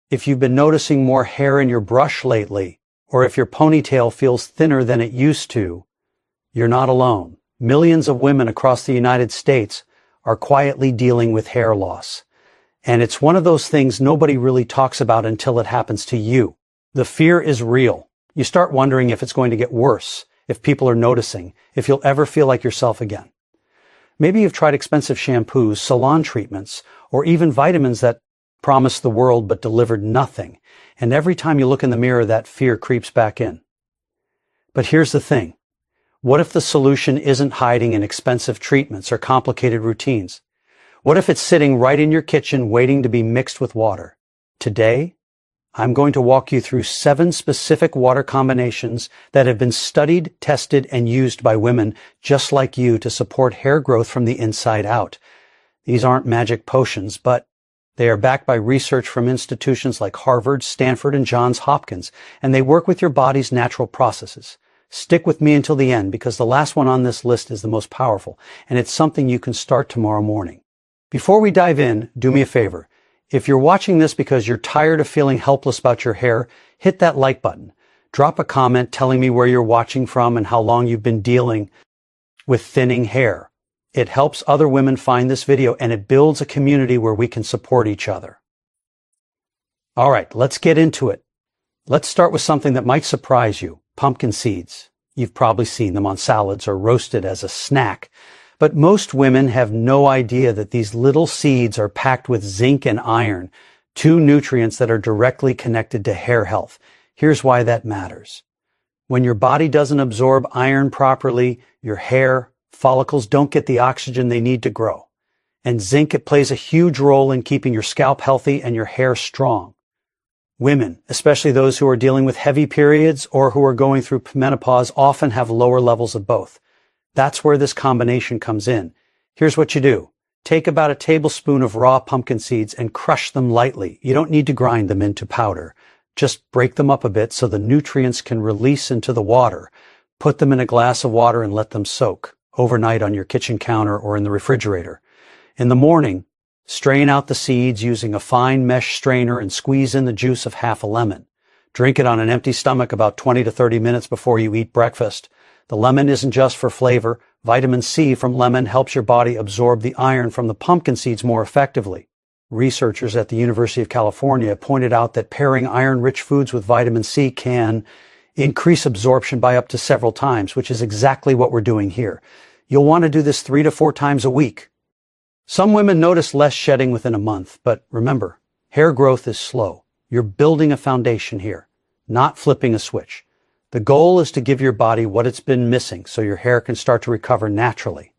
If you've been noticing more hair in your brush lately, or if your ponytail feels thinner than it used to, you're not alone. Millions of women across the United States are quietly dealing with hair loss. And it's one of those things nobody really talks about until it happens to you. The fear is real. You start wondering if it's going to get worse, if people are noticing, if you'll ever feel like yourself again. Maybe you've tried expensive shampoos, salon treatments, or even vitamins that promised the world but delivered nothing. And every time you look in the mirror, that fear creeps back in. But here's the thing. What if the solution isn't hiding in expensive treatments or complicated routines? What if it's sitting right in your kitchen waiting to be mixed with water? Today, I'm going to walk you through 7 specific water combinations that have been studied, tested, and used by women just like you to support hair growth from the inside out. These aren't magic potions, but they are backed by research from institutions like Harvard, Stanford, and Johns Hopkins, and they work with your body's natural processes. Stick with me until the end because the last one on this list is the most powerful, and it's something you can start tomorrow morning. Before we dive in, do me a favor. If you're watching this because you're tired of feeling helpless about your hair, hit that like button. Drop a comment telling me where you're watching from and how long you've been dealing with thinning hair. It helps other women find this video and it builds a community where we can support each other. All right, let's get into it. Let's start with something that might surprise you. Pumpkin seeds. You've probably seen them on salads or roasted as a snack. But most women have no idea that these little seeds are packed with zinc and iron, 2 nutrients that are directly connected to hair health. Here's why that matters. When your body doesn't absorb iron properly, your hair follicles don't get the oxygen they need to grow. And zinc, it plays a huge role in keeping your scalp healthy and your hair strong. Women, especially those who are dealing with heavy periods or who are going through menopause, often have lower levels of both. That's where this combination comes in. Here's what you do. Take about a tablespoon of raw pumpkin seeds and crush them lightly. You don't need to grind them into powder. Just break them up a bit so the nutrients can release into the water. Put them in a glass of water and let them soak overnight on your kitchen counter or in the refrigerator. In the morning, strain out the seeds using a fine mesh strainer and squeeze in the juice of half a lemon. Drink it on an empty stomach about 20 to 30 minutes before you eat breakfast. The lemon isn't just for flavor. Vitamin C from lemon helps your body absorb the iron from the pumpkin seeds more effectively. Researchers at the University of California pointed out that pairing iron-rich foods with vitamin C can increase absorption by up to several times, which is exactly what we're doing here. You'll want to do this 3 to 4 times a week. Some women notice less shedding within a month, but remember, hair growth is slow. You're building a foundation here, not flipping a switch. The goal is to give your body what it's been missing so your hair can start to recover naturally.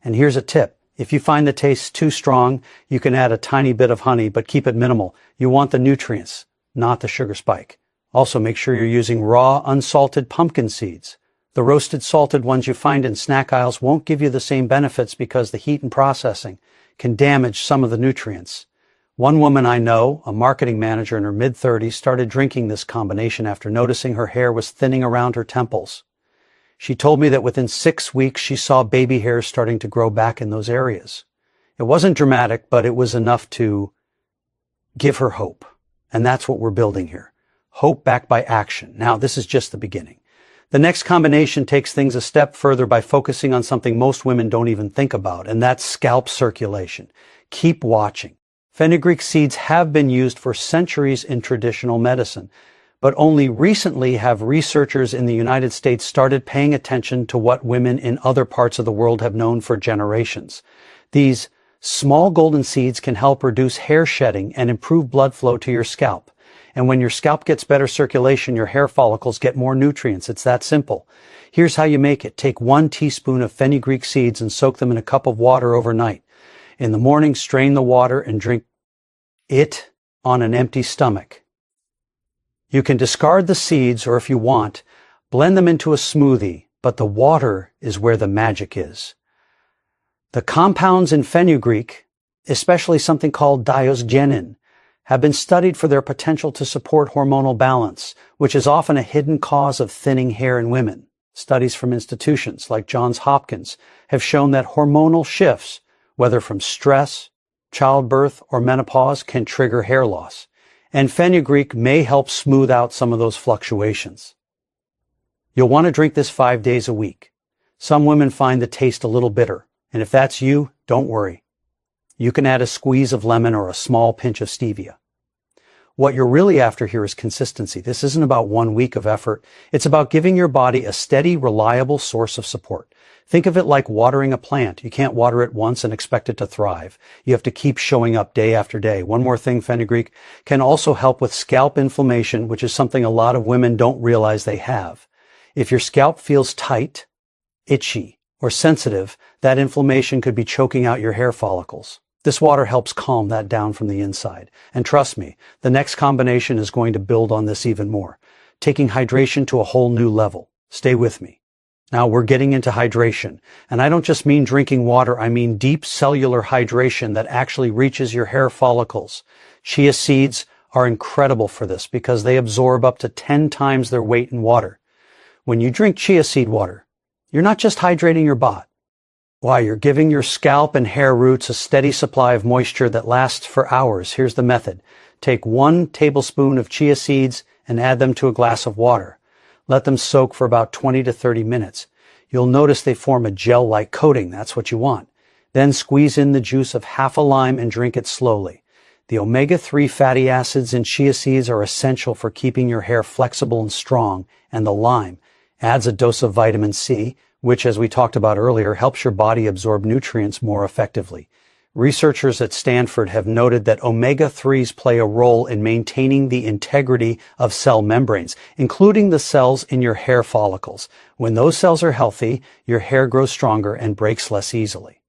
And here's a tip. If you find the taste too strong, you can add a tiny bit of honey, but keep it minimal. You want the nutrients, not the sugar spike. Also, make sure you're using raw, unsalted pumpkin seeds. The roasted, salted ones you find in snack aisles won't give you the same benefits because the heat and processing can damage some of the nutrients. One woman I know, a marketing manager in her mid-30s, started drinking this combination after noticing her hair was thinning around her temples. She told me that within 6 weeks she saw baby hairs starting to grow back in those areas. It wasn't dramatic, but it was enough to give her hope. And that's what we're building here. Hope backed by action. Now, this is just the beginning. The next combination takes things a step further by focusing on something most women don't even think about, and that's scalp circulation. Keep watching. Fenugreek seeds have been used for centuries in traditional medicine, but only recently have researchers in the United States started paying attention to what women in other parts of the world have known for generations. These small golden seeds can help reduce hair shedding and improve blood flow to your scalp. And when your scalp gets better circulation, your hair follicles get more nutrients. It's that simple. Here's how you make it. Take 1 teaspoon of fenugreek seeds and soak them in a cup of water overnight. In the morning, strain the water and drink it on an empty stomach. You can discard the seeds, or if you want, blend them into a smoothie, but the water is where the magic is. The compounds in fenugreek, especially something called diosgenin, have been studied for their potential to support hormonal balance, which is often a hidden cause of thinning hair in women. Studies from institutions like Johns Hopkins have shown that hormonal shifts, whether from stress, childbirth, or menopause, can trigger hair loss. And fenugreek may help smooth out some of those fluctuations. You'll want to drink this 5 days a week. Some women find the taste a little bitter, and if that's you, don't worry. You can add a squeeze of lemon or a small pinch of stevia. What you're really after here is consistency. This isn't about 1 week of effort. It's about giving your body a steady, reliable source of support. Think of it like watering a plant. You can't water it once and expect it to thrive. You have to keep showing up day after day. One more thing, fenugreek can also help with scalp inflammation, which is something a lot of women don't realize they have. If your scalp feels tight, itchy, or sensitive, that inflammation could be choking out your hair follicles. This water helps calm that down from the inside. And trust me, the next combination is going to build on this even more, taking hydration to a whole new level. Stay with me. Now we're getting into hydration. And I don't just mean drinking water, I mean deep cellular hydration that actually reaches your hair follicles. Chia seeds are incredible for this because they absorb up to 10 times their weight in water. When you drink chia seed water, you're not just hydrating your body. Why, you're giving your scalp and hair roots a steady supply of moisture that lasts for hours. Here's the method. Take 1 tablespoon of chia seeds and add them to a glass of water. Let them soak for about 20 to 30 minutes. You'll notice they form a gel-like coating. That's what you want. Then squeeze in the juice of half a lime and drink it slowly. The omega-3 fatty acids in chia seeds are essential for keeping your hair flexible and strong, and the lime adds a dose of vitamin C, which, as we talked about earlier, helps your body absorb nutrients more effectively. Researchers at Stanford have noted that omega-3s play a role in maintaining the integrity of cell membranes, including the cells in your hair follicles. When those cells are healthy, your hair grows stronger and breaks less easily.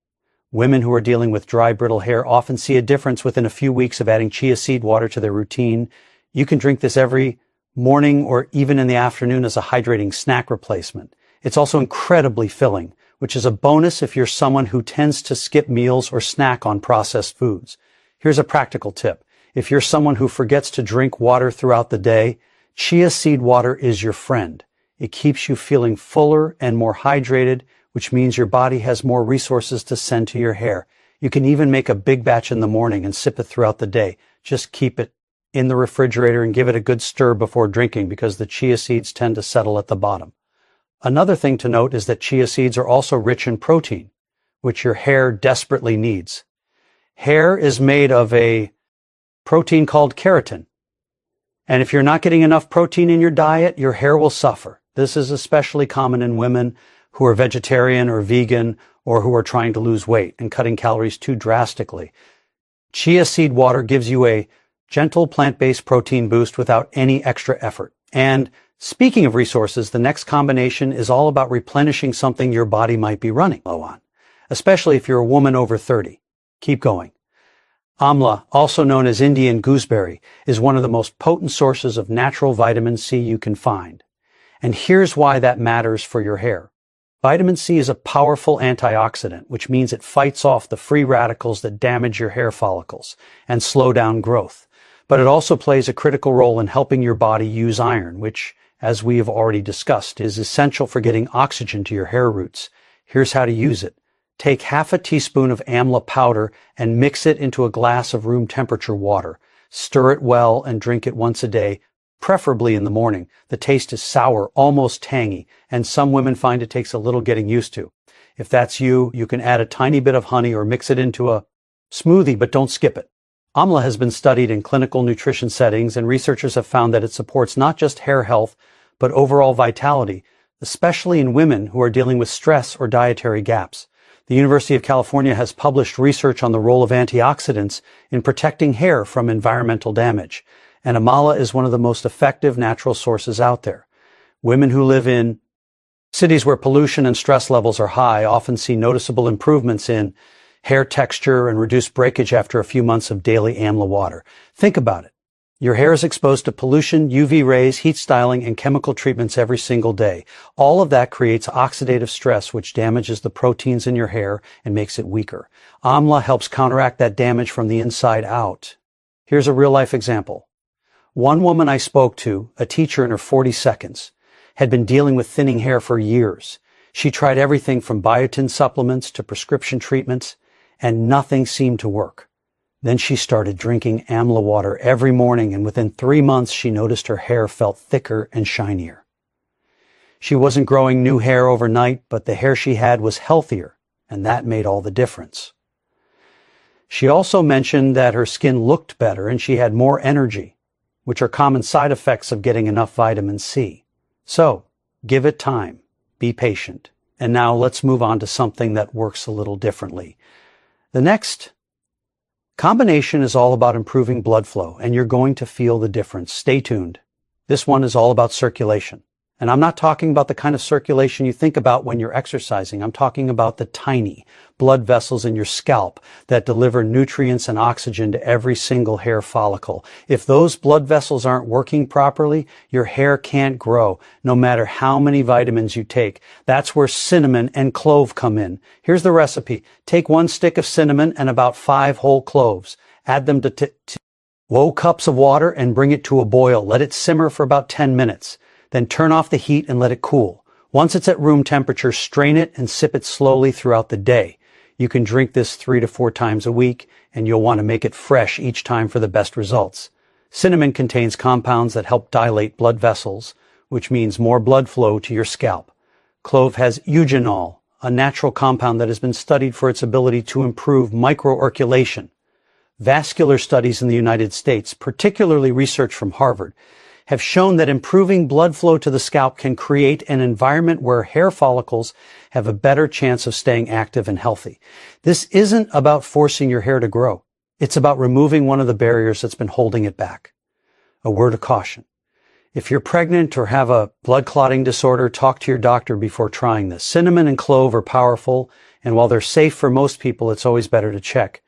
Women who are dealing with dry, brittle hair often see a difference within a few weeks of adding chia seed water to their routine. You can drink this every morning or even in the afternoon as a hydrating snack replacement. It's also incredibly filling, which is a bonus if you're someone who tends to skip meals or snack on processed foods. Here's a practical tip. If you're someone who forgets to drink water throughout the day, chia seed water is your friend. It keeps you feeling fuller and more hydrated, which means your body has more resources to send to your hair. You can even make a big batch in the morning and sip it throughout the day. Just keep it in the refrigerator and give it a good stir before drinking because the chia seeds tend to settle at the bottom. Another thing to note is that chia seeds are also rich in protein, which your hair desperately needs. Hair is made of a protein called keratin. And if you're not getting enough protein in your diet, your hair will suffer. This is especially common in women who are vegetarian or vegan or who are trying to lose weight and cutting calories too drastically. Chia seed water gives you a gentle plant-based protein boost without any extra effort. And speaking of resources, the next combination is all about replenishing something your body might be running low on, especially if you're a woman over 30. Keep going. Amla, also known as Indian gooseberry, is one of the most potent sources of natural vitamin C you can find. And here's why that matters for your hair. Vitamin C is a powerful antioxidant, which means it fights off the free radicals that damage your hair follicles and slow down growth. But it also plays a critical role in helping your body use iron, which, as we have already discussed, is essential for getting oxygen to your hair roots. Here's how to use it. Take half a teaspoon of amla powder and mix it into a glass of room temperature water. Stir it well and drink it once a day, preferably in the morning. The taste is sour, almost tangy, and some women find it takes a little getting used to. If that's you, you can add a tiny bit of honey or mix it into a smoothie, but don't skip it. Amla has been studied in clinical nutrition settings, and researchers have found that it supports not just hair health, but overall vitality, especially in women who are dealing with stress or dietary gaps. The University of California has published research on the role of antioxidants in protecting hair from environmental damage, and amla is one of the most effective natural sources out there. Women who live in cities where pollution and stress levels are high often see noticeable improvements in hair texture and reduced breakage after a few months of daily amla water. Think about it. Your hair is exposed to pollution, UV rays, heat styling, and chemical treatments every single day. All of that creates oxidative stress, which damages the proteins in your hair and makes it weaker. Amla helps counteract that damage from the inside out. Here's a real-life example. One woman I spoke to, a teacher in her 40s, had been dealing with thinning hair for years. She tried everything from biotin supplements to prescription treatments, and nothing seemed to work. Then she started drinking amla water every morning, and within 3 months she noticed her hair felt thicker and shinier. She wasn't growing new hair overnight, but the hair she had was healthier, and that made all the difference. She also mentioned that her skin looked better and she had more energy, which are common side effects of getting enough vitamin C. So, give it time, be patient. And now let's move on to something that works a little differently. The next combination is all about improving blood flow, and you're going to feel the difference. Stay tuned. This one is all about circulation. And I'm not talking about the kind of circulation you think about when you're exercising. I'm talking about the tiny blood vessels in your scalp that deliver nutrients and oxygen to every single hair follicle. If those blood vessels aren't working properly, your hair can't grow, no matter how many vitamins you take. That's where cinnamon and clove come in. Here's the recipe. Take 1 stick of cinnamon and about 5 whole cloves. Add them to low cups of water and bring it to a boil. Let it simmer for about 10 minutes. Then turn off the heat and let it cool. Once it's at room temperature, strain it and sip it slowly throughout the day. You can drink this 3 to 4 times a week, and you'll want to make it fresh each time for the best results. Cinnamon contains compounds that help dilate blood vessels, which means more blood flow to your scalp. Clove has eugenol, a natural compound that has been studied for its ability to improve microcirculation. Vascular studies in the United States, particularly research from Harvard, have shown that improving blood flow to the scalp can create an environment where hair follicles have a better chance of staying active and healthy. This isn't about forcing your hair to grow. It's about removing one of the barriers that's been holding it back. A word of caution. If you're pregnant or have a blood clotting disorder, talk to your doctor before trying this. Cinnamon and clove are powerful, and while they're safe for most people, it's always better to check.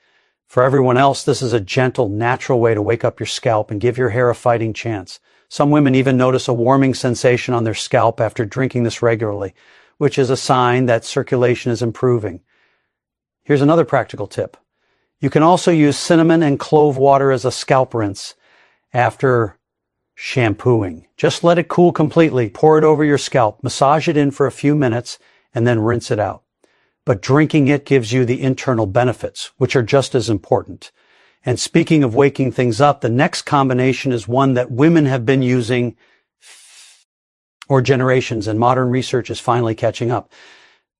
For everyone else, this is a gentle, natural way to wake up your scalp and give your hair a fighting chance. Some women even notice a warming sensation on their scalp after drinking this regularly, which is a sign that circulation is improving. Here's another practical tip. You can also use cinnamon and clove water as a scalp rinse after shampooing. Just let it cool completely. Pour it over your scalp, massage it in for a few minutes, and then rinse it out. But drinking it gives you the internal benefits, which are just as important. And speaking of waking things up, the next combination is one that women have been using for generations, and modern research is finally catching up.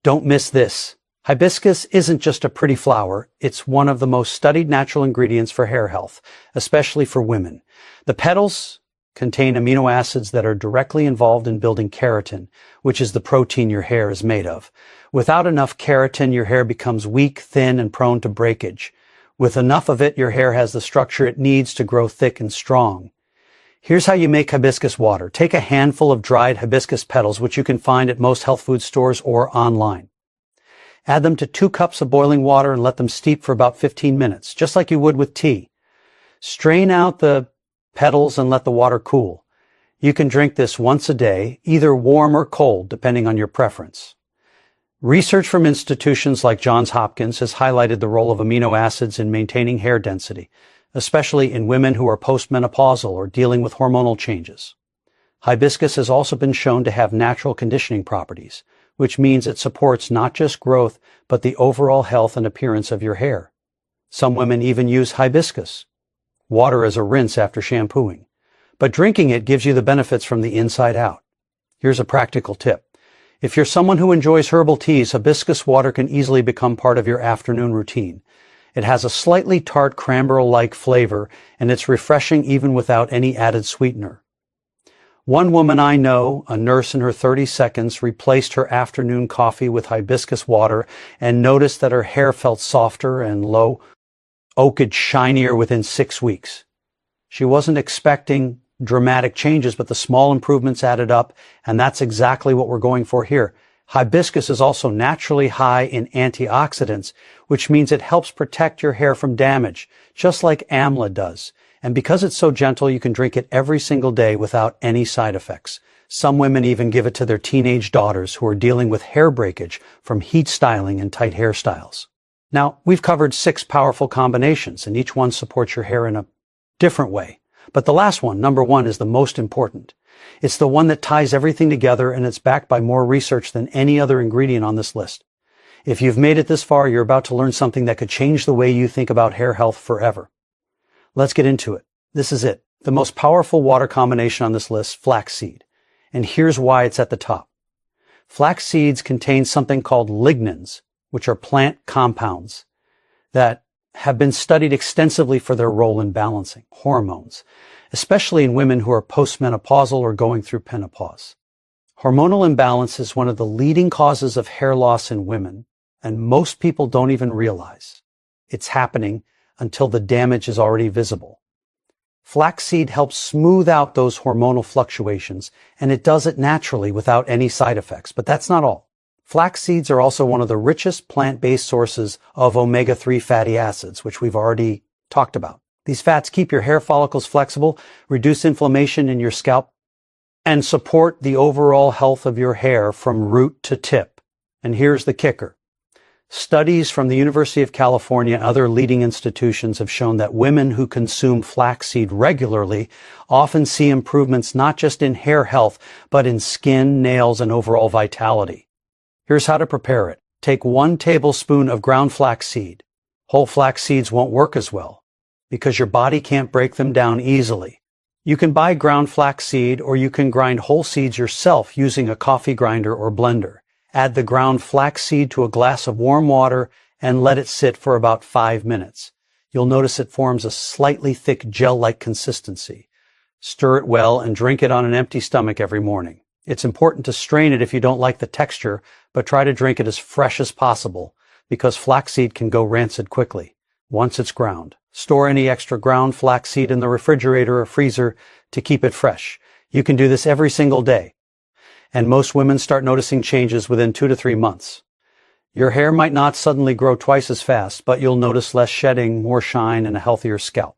Don't miss this. Hibiscus isn't just a pretty flower. It's one of the most studied natural ingredients for hair health, especially for women. The petals contain amino acids that are directly involved in building keratin, which is the protein your hair is made of. Without enough keratin, your hair becomes weak, thin, and prone to breakage. With enough of it, your hair has the structure it needs to grow thick and strong. Here's how you make hibiscus water. Take a handful of dried hibiscus petals, which you can find at most health food stores or online. Add them to 2 cups of boiling water and let them steep for about 15 minutes, just like you would with tea. Strain out the petals and let the water cool. You can drink this once a day, either warm or cold, depending on your preference. Research from institutions like Johns Hopkins has highlighted the role of amino acids in maintaining hair density, especially in women who are postmenopausal or dealing with hormonal changes. Hibiscus has also been shown to have natural conditioning properties, which means it supports not just growth, but the overall health and appearance of your hair. Some women even use hibiscus water as a rinse after shampooing, but drinking it gives you the benefits from the inside out. Here's a practical tip. If you're someone who enjoys herbal teas, hibiscus water can easily become part of your afternoon routine. It has a slightly tart cranberry-like flavor, and it's refreshing even without any added sweetener. One woman I know, a nurse in her 30s, replaced her afternoon coffee with hibiscus water and noticed that her hair felt softer and low-oaked, shinier within 6 weeks. She wasn't expecting dramatic changes, but the small improvements added up, and that's exactly what we're going for here. Hibiscus is also naturally high in antioxidants, which means it helps protect your hair from damage, just like amla does. And because it's so gentle, you can drink it every single day without any side effects. Some women even give it to their teenage daughters who are dealing with hair breakage from heat styling and tight hairstyles. Now, we've covered 6 powerful combinations, and each one supports your hair in a different way. But the last one, number 1, is the most important. It's the one that ties everything together, and it's backed by more research than any other ingredient on this list. If you've made it this far, you're about to learn something that could change the way you think about hair health forever. Let's get into it. This is it. The most powerful water combination on this list, flaxseed. And here's why it's at the top. Flax seeds contain something called lignans, which are plant compounds that have been studied extensively for their role in balancing hormones, especially in women who are postmenopausal or going through menopause. Hormonal imbalance is one of the leading causes of hair loss in women, and most people don't even realize it's happening until the damage is already visible. Flaxseed helps smooth out those hormonal fluctuations, and it does it naturally without any side effects. But that's not all. Flax seeds are also one of the richest plant-based sources of omega-3 fatty acids, which we've already talked about. These fats keep your hair follicles flexible, reduce inflammation in your scalp, and support the overall health of your hair from root to tip. And here's the kicker. Studies from the University of California and other leading institutions have shown that women who consume flaxseed regularly often see improvements not just in hair health, but in skin, nails, and overall vitality. Here's how to prepare it. Take 1 tablespoon of ground flaxseed. Whole flax seeds won't work as well because your body can't break them down easily. You can buy ground flaxseed or you can grind whole seeds yourself using a coffee grinder or blender. Add the ground flaxseed to a glass of warm water and let it sit for about 5 minutes. You'll notice it forms a slightly thick gel-like consistency. Stir it well and drink it on an empty stomach every morning. It's important to strain it if you don't like the texture, but try to drink it as fresh as possible because flaxseed can go rancid quickly once it's ground. Store any extra ground flaxseed in the refrigerator or freezer to keep it fresh. You can do this every single day. And most women start noticing changes within 2 to 3 months. Your hair might not suddenly grow twice as fast, but you'll notice less shedding, more shine, and a healthier scalp.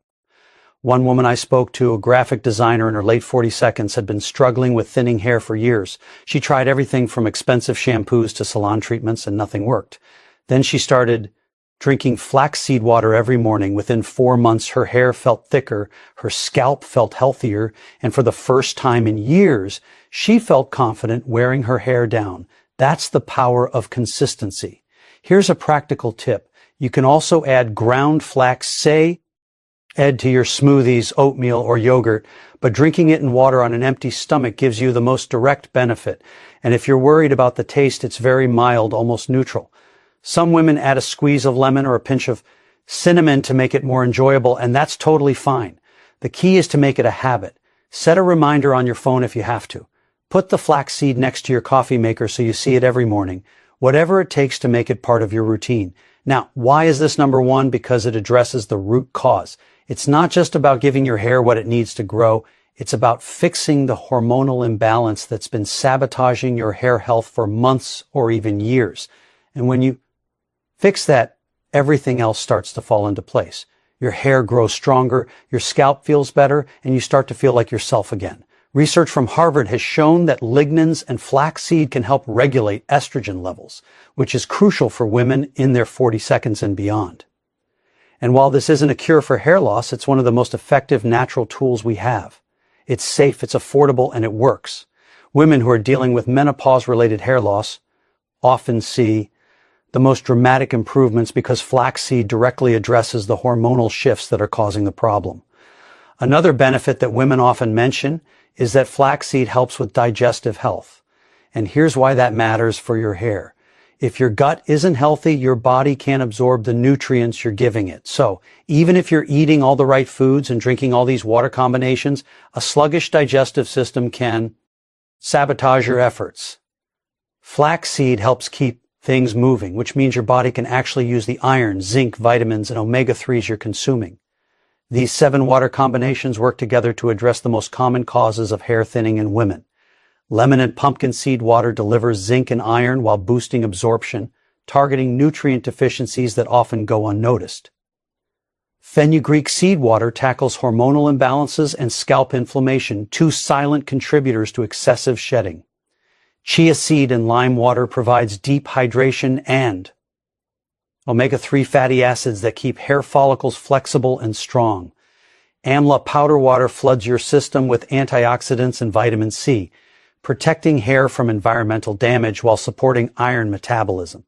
One woman I spoke to, a graphic designer in her late 42nd, had been struggling with thinning hair for years. She tried everything from expensive shampoos to salon treatments, and nothing worked. Then she started drinking flaxseed water every morning. Within 4 months, her hair felt thicker, her scalp felt healthier, and for the first time in years, she felt confident wearing her hair down. That's the power of consistency. Here's a practical tip. You can also add ground flax to your smoothies, oatmeal, or yogurt, but drinking it in water on an empty stomach gives you the most direct benefit. And if you're worried about the taste, it's very mild, almost neutral. Some women add a squeeze of lemon or a pinch of cinnamon to make it more enjoyable, and that's totally fine. The key is to make it a habit. Set a reminder on your phone if you have to. Put the flaxseed next to your coffee maker so you see it every morning. Whatever it takes to make it part of your routine. Now, why is this number 1? Because it addresses the root cause. It's not just about giving your hair what it needs to grow. It's about fixing the hormonal imbalance that's been sabotaging your hair health for months or even years. And when you fix that, everything else starts to fall into place. Your hair grows stronger, your scalp feels better, and you start to feel like yourself again. Research from Harvard has shown that lignans and flaxseed can help regulate estrogen levels, which is crucial for women in their 42nds and beyond. And while this isn't a cure for hair loss, it's one of the most effective natural tools we have. It's safe, it's affordable, and it works. Women who are dealing with menopause-related hair loss often see the most dramatic improvements because flaxseed directly addresses the hormonal shifts that are causing the problem. Another benefit that women often mention is that flaxseed helps with digestive health. And here's why that matters for your hair. If your gut isn't healthy, your body can't absorb the nutrients you're giving it. So even if you're eating all the right foods and drinking all these water combinations, a sluggish digestive system can sabotage your efforts. Flaxseed helps keep things moving, which means your body can actually use the iron, zinc, vitamins, and omega-3s you're consuming. These 7 water combinations work together to address the most common causes of hair thinning in women. Lemon and pumpkin seed water delivers zinc and iron while boosting absorption, targeting nutrient deficiencies that often go unnoticed. Fenugreek seed water tackles hormonal imbalances and scalp inflammation, 2 silent contributors to excessive shedding. Chia seed and lime water provides deep hydration and omega-3 fatty acids that keep hair follicles flexible and strong. Amla powder water floods your system with antioxidants and vitamin C, protecting hair from environmental damage while supporting iron metabolism.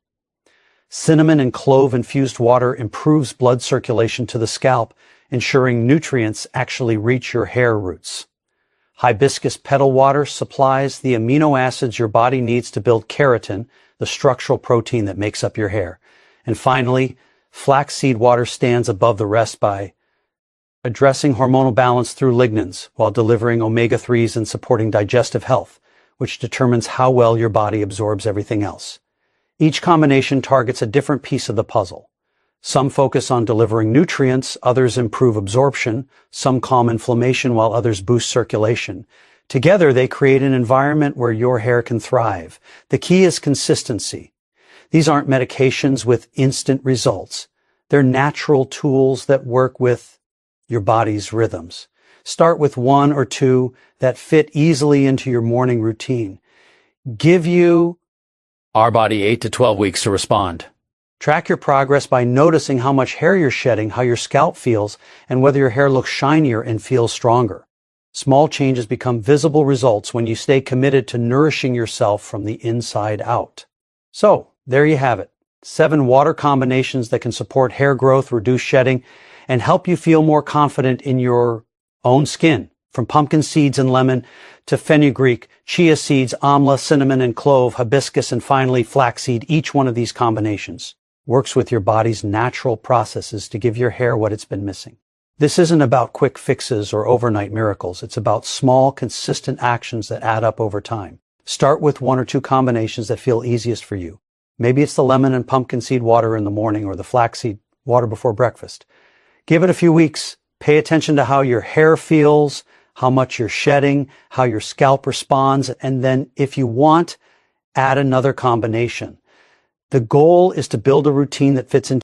Cinnamon and clove infused water improves blood circulation to the scalp, ensuring nutrients actually reach your hair roots. Hibiscus petal water supplies the amino acids your body needs to build keratin, the structural protein that makes up your hair. And finally, flaxseed water stands above the rest by addressing hormonal balance through lignans while delivering omega-3s and supporting digestive health, which determines how well your body absorbs everything else. Each combination targets a different piece of the puzzle. Some focus on delivering nutrients, others improve absorption, some calm inflammation while others boost circulation. Together, they create an environment where your hair can thrive. The key is consistency. These aren't medications with instant results. They're natural tools that work with your body's rhythms. Start with 1 or 2 that fit easily into your morning routine. Give you our body 8 to 12 weeks to respond. Track your progress by noticing how much hair you're shedding, how your scalp feels, and whether your hair looks shinier and feels stronger. Small changes become visible results when you stay committed to nourishing yourself from the inside out. So, there you have it. 7 water combinations that can support hair growth, reduce shedding, and help you feel more confident in your own skin. From pumpkin seeds and lemon to fenugreek, chia seeds, amla, cinnamon and clove, hibiscus, and finally flaxseed, each one of these combinations works with your body's natural processes to give your hair what it's been missing. This isn't about quick fixes or overnight miracles. It's about small, consistent actions that add up over time. Start with 1 or 2 combinations that feel easiest for you. Maybe it's the lemon and pumpkin seed water in the morning or the flaxseed water before breakfast. Give it a few weeks. Pay attention to how your hair feels, how much you're shedding, how your scalp responds, and then, if you want, add another combination. The goal is to build a routine that fits into